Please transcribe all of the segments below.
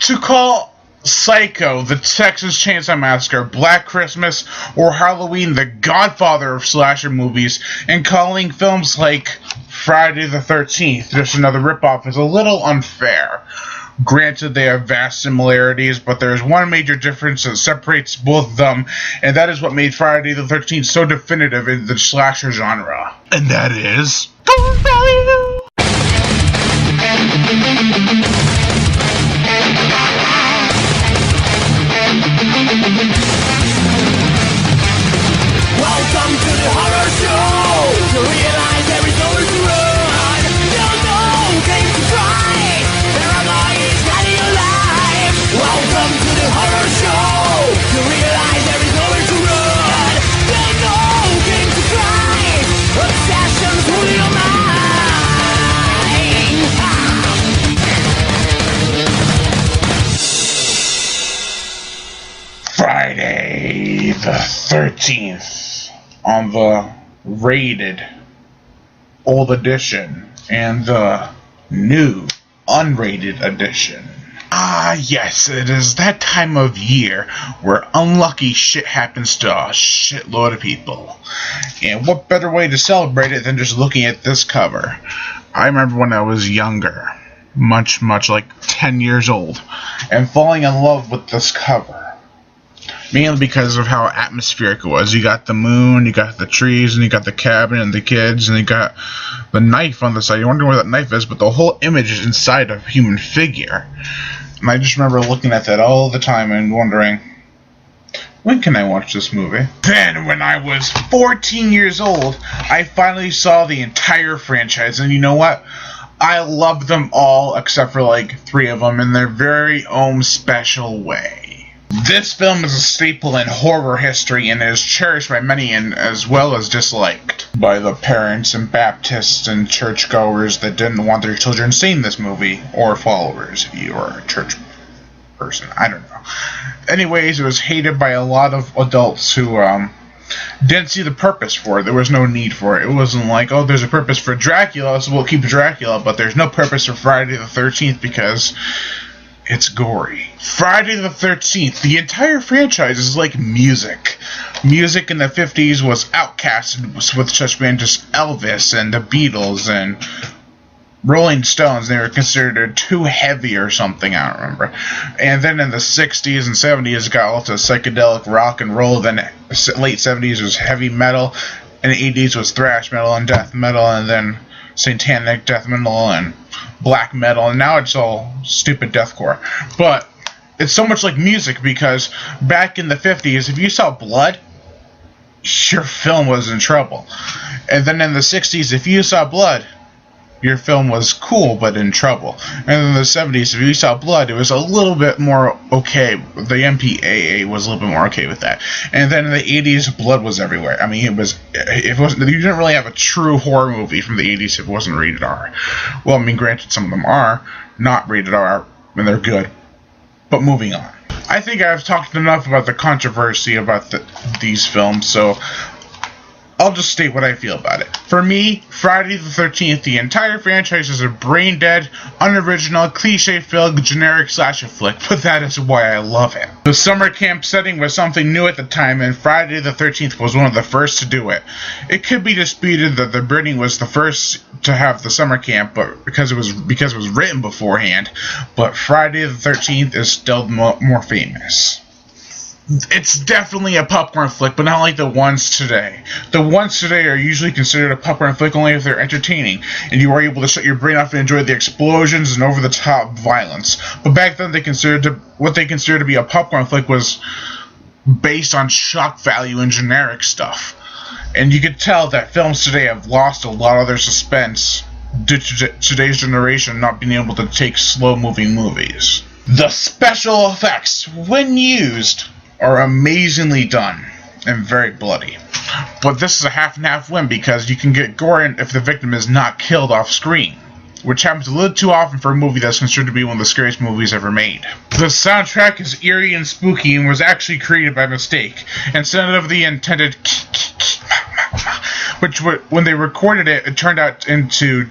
To call Psycho the Texas Chainsaw Massacre, Black Christmas, or Halloween the godfather of slasher movies, and calling films like Friday the 13th just another ripoff is a little unfair. Granted, they have vast similarities, but there is one major difference that separates both of them, and that is what made Friday the 13th so definitive in the slasher genre. And that is... Core value! Welcome to the horror show. To realize there is nowhere to run. No game to try. Paranoia is getting alive. Welcome to the horror show. To realize there is nowhere to run. No game to try. Obsessions rule your mind. Friday the 13th on the rated old edition and the new unrated edition. Ah, yes, it is that time of year where unlucky shit happens to a shitload of people. And what better way to celebrate it than just looking at this cover? I remember when I was younger, much like 10 years old, and falling in love with this cover. Mainly because of how atmospheric it was. You got the moon, you got the trees, and you got the cabin and the kids, and you got the knife on the side. You're wondering where that knife is, but the whole image is inside a human figure. And I just remember looking at that all the time and wondering, when can I watch this movie? Then, when I was 14 years old, I finally saw the entire franchise, and you know what? I loved them all except for like 3 of them in their very own special way. This film is a staple in horror history and is cherished by many and as well as disliked by the parents and Baptists and churchgoers that didn't want their children seeing this movie, or followers if you are a church person. I don't know. Anyways, it was hated by a lot of adults who didn't see the purpose for it. There was no need for it. It wasn't like, oh, there's a purpose for Dracula, so we'll keep Dracula, but there's no purpose for Friday the 13th because it's gory. Friday the 13th, the entire franchise is like music. Music in the 50s was outcasted with such bands as Elvis and the Beatles and Rolling Stones. They were considered too heavy or something, I don't remember. And then in the 60s and 70s, it got lots of psychedelic rock and roll. Then late 70s was heavy metal, and the 80s was thrash metal and death metal, and then satanic death metal and black metal, and now it's all stupid deathcore. But it's so much like music, because back in the 50s, if you saw blood, your film was in trouble. And then in the 60s, if you saw blood, your film was cool but in trouble. And in the 70s, if you saw blood, it was a little bit more okay. The MPAA was a little bit more okay with that. And then in the 80s, blood was everywhere. I mean, you didn't really have a true horror movie from the 80s if it wasn't rated R. Well, I mean, granted, some of them are not rated R, and they're good. But moving on. I think I've talked enough about the controversy about these films, so I'll just state what I feel about it. For me, Friday the 13th, the entire franchise is a brain-dead, unoriginal, cliche-filled, generic slasher flick, but that is why I love it. The summer camp setting was something new at the time, and Friday the 13th was one of the first to do it. It could be disputed that The Burning was the first to have the summer camp, but because it was written beforehand, but Friday the 13th is still more famous. It's definitely a popcorn flick, but not like the ones today. The ones today are usually considered a popcorn flick only if they're entertaining, and you are able to shut your brain off and enjoy the explosions and over-the-top violence. But back then, what they considered to be a popcorn flick was based on shock value and generic stuff. And you could tell that films today have lost a lot of their suspense due to today's generation not being able to take slow-moving movies. The special effects, when used, are amazingly done and very bloody. But this is a half-and-half win, because you can get gore if the victim is not killed off screen, which happens a little too often for a movie that's considered to be one of the scariest movies ever made. The soundtrack is eerie and spooky and was actually created by mistake, instead of the intended which when they recorded it, it turned out into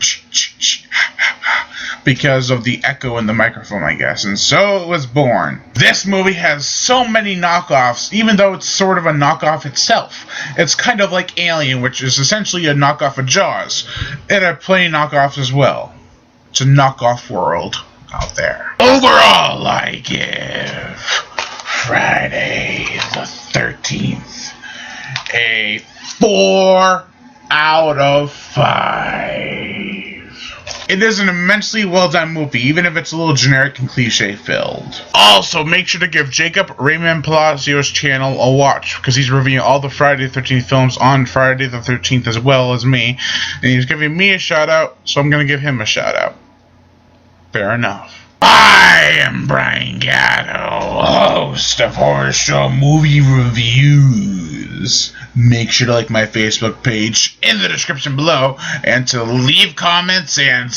because of the echo in the microphone, I guess, and so it was born. This movie has so many knockoffs, even though it's sort of a knockoff itself. It's kind of like Alien, which is essentially a knockoff of Jaws, and a plenty knockoffs as well. It's a knockoff world out there. Overall, I give Friday the 13th a 4 out of 5. It is an immensely well done movie, even if it's a little generic and cliche filled. Also, make sure to give Jacob Raymond Palacio's channel a watch, because he's reviewing all the Friday the 13th films on Friday the 13th as well as me, and he's giving me a shout out, so I'm going to give him a shout out. Fair enough. I am Brian Gatto, host of Horror Show Movie Reviews. Make sure to like my Facebook page in the description below, and to leave comments and